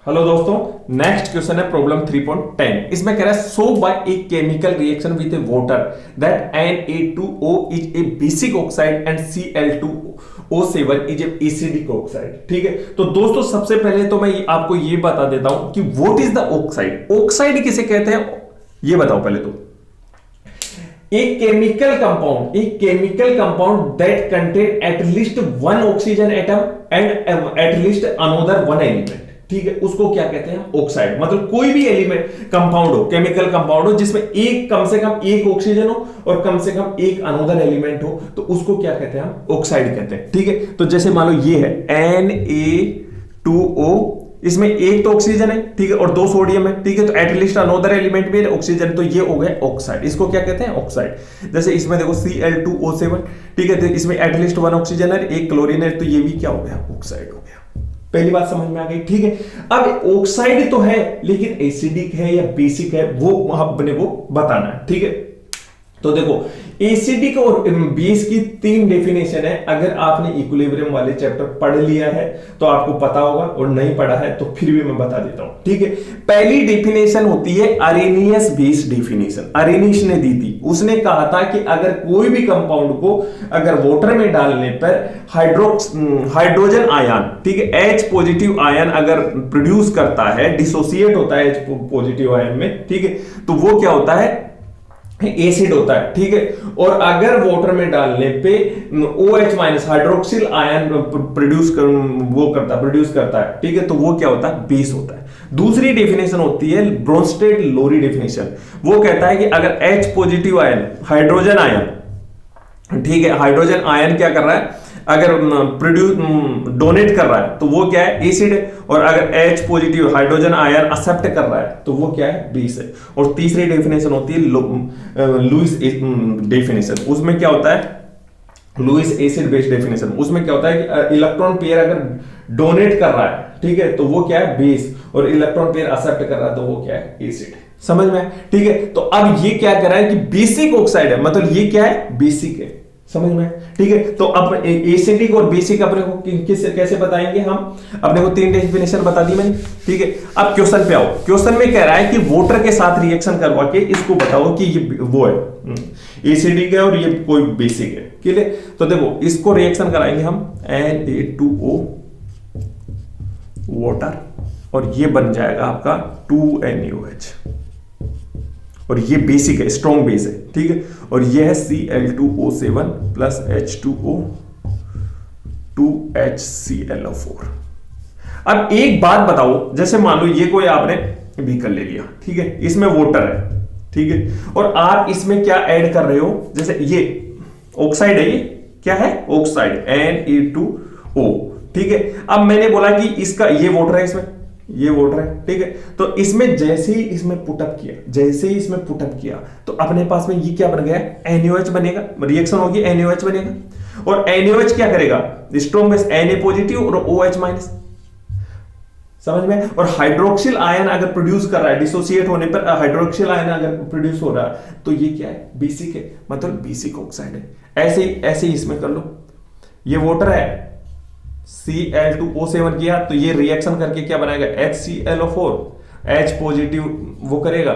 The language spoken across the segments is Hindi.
हेलो दोस्तों, नेक्स्ट क्वेश्चन है प्रॉब्लम 3.10। इसमें कह रहा है so by a chemical reaction with a water that Na2O is a basic oxide and Cl2O7 is a acidic oxide. ठीक है, तो दोस्तों सबसे पहले तो मैं आपको ये बता देता हूं कि what is the oxide. Oxide किसे कहते हैं ये बताओ पहले तो। एक chemical compound that contain at least one oxygen atom and at least another one element. ठीक है, उसको क्या कहते हैं? ऑक्साइड। मतलब कोई भी एलिमेंट कंपाउंड हो, केमिकल कंपाउंड हो जिसमें एक कम से कम एक ऑक्सीजन हो और कम से कम एक अनदर एलिमेंट हो, तो उसको क्या कहते हैं? हम ऑक्साइड कहते हैं। ठीक है, तो जैसे मान लो ये है Na2O, इसमें एक तो ऑक्सीजन है, ठीक है, और दो सोडियम है। ठीक है, तो एटलीस्ट अनदर एलिमेंट भी है ऑक्सीजन, तो ये हो गया ऑक्साइड। इसको क्या कहते हैं? ऑक्साइड। जैसे इसमें देखो Cl2O7, ठीक है, तो इसमें एटलीस्ट वन ऑक्सीजन है, एक क्लोरीन है, तो ये भी क्या हो गया? ऑक्साइड हो गया। पहली बात समझ में आ गई। ठीक है, अब ऑक्साइड तो है लेकिन एसिडिक है या बेसिक है वो अपने को बताना है। ठीक है, तो देखो एसिडिक और बेस की तीन डेफिनेशन है। अगर आपने इक्विलिब्रियम वाले चैप्टर पढ़ लिया है तो आपको पता होगा, और नहीं पढ़ा है तो फिर भी मैं बता देता हूं। ठीक है, पहली डेफिनेशन होती है अरेनियस बेस डेफिनेशन। अरेनियस ने दी थी, उसने कहा था कि अगर कोई भी कंपाउंड को अगर वाटर में डालने पर हाइड्रोजन आयन, ठीक है, H पॉजिटिव आयन अगर प्रोड्यूस करता है, डिसोसिएट होता है H पॉजिटिव आयन में, ठीक है, तो वो क्या होता है? एसिड होता है। ठीक है, और अगर वाटर में डालने पे OH minus hydroxyl ion produce करता है, ठीक है, तो वो क्या होता है? बेस होता है। दूसरी डेफिनेशन होती है ब्रोंस्टेड लोरी डेफिनेशन। वो कहता है कि अगर H positive ion, hydrogen ion, ठीक है, हाइड्रोजन आयन क्या कर रहा है? अगर डोनेट कर रहा है तो वो क्या है? एसिड है। और अगर H positive hydrogen ion accept कर रहा है तो वो क्या है? बेस है। और तीसरी डेफिनेशन होती है लुईस डेफिनेशन। उसमें क्या होता है? Lewis acid base definition. उसमें क्या होता है कि इलेक्ट्रॉन पेयर अगर डोनेट कर रहा है, ठीक है, तो वो क्या है? बेस। और इलेक्ट्रॉन पेयर एक्सेप्ट कर रहा है तो वो क्या है? एसिड। समझ में? ठीक है, तो अब ये क्या कर रहा है कि बेसिक ऑक्साइड है, मतलब ये क्या है? बेसिक है। समझ में? ठीक है, तो अब एसिडिक और बेसिक अपने को कैसे बताएंगे हम? अपने को तीन डेफिनेशन बता दी मैंने। ठीक है, अब क्वेश्चन पे आओ। क्वेश्चन में कह रहा है कि वाटर के साथ रिएक्शन करवा के इसको बताओ कि ये वो है एसिडिक है और ये कोई बेसिक है। क्लियर? तो देखो इसको रिएक्शन कराएंगे हम Na2O वाटर, और ये बन जाएगा आपका 2NaOH, और ये बेसिक है, स्ट्रॉन्ग बेस है। ठीक है, और ये है Cl2O7 प्लस H2O 2HClO4। अब एक बात बताओ, जैसे मान लो ये कोई आपने व्हीकल ले लिया, ठीक है, इसमें वाटर है, ठीक है, और आप इसमें क्या ऐड कर रहे हो? जैसे ये ऑक्साइड है, ये क्या है? Oxide Na2O। ठीक है, अब मैंने बोला कि इसका ये वाटर है, इसमें ये वाटर है, ठीक है, तो इसमें जैसे ही इसमें पुटअप किया तो अपने पास में ये क्या बन गया? NaOH बनेगा, रिएक्शन होगी, NaOH बनेगा, और NaOH क्या करेगा? स्ट्रॉन्ग बेस Na पॉजिटिव और OH माइनस। समझ में? और हाइड्रोक्सिल आयन अगर प्रोड्यूस कर रहा है, डिसोसिएट होने पर हाइड्रोक्सिल आयन अगर प्रोड्यूस हो रहा है तो ये क्या है? बेसिक है, मतलब बेसिक ऑक्साइड है। ऐसे ही इसमें कर लो, ये वाटर है, Cl2O7 किया तो ये रिएक्शन करके क्या बनाएगा? HClO4, H पॉजिटिव वो करेगा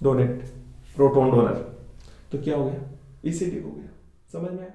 डोनेट, प्रोटॉन डोनर, तो क्या हो गया? एसिडिक हो गया। समझ में?